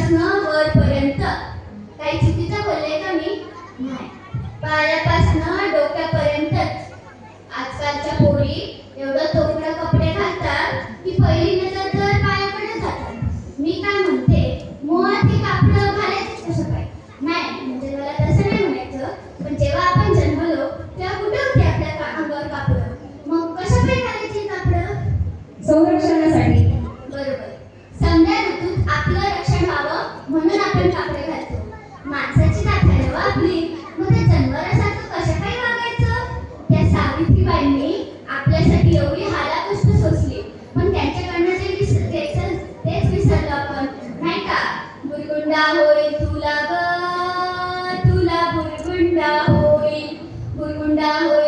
पायापासनं वरपर्यंत. काही चुकीचं बोलले का मी? नाही. पायापासनं डोक्यापर्यंतच. आजकालच्या पोरी एवढं तोकडं कपडे घालतात की पहिली नजर तर पायाकडे जातात. मी काय म्हणते, मुळात हे कापड घालायचंच कसं काय? नाही म्हणजे मला तसं नाही म्हणायचं, पण जेव्हा आपण जन्मलो तेव्हा कुठे होते आपल्या अंगावर कापड? मग कशा काय घालायची कापड? संरक्षणासाठी. बरोबर. समजा ऋतूत आपलं रक्षण व्हावं म्हणून आपण कापडे घालतो. माणसाची नात आहे ना आपली, मग त्या जनावरासारखं कसं काय वागायचं? त्या सावित्रीबाईंनी आपल्यासाठी एवढी हालाकष्ट सोसली, पण त्यांच्याकडनं जे घ्यायचं तेच विसरलो आपण, नाही का? बुरगुंडा होईल तुला ग, तुला बुरगुंडा होईल, बुरगुंडा होईल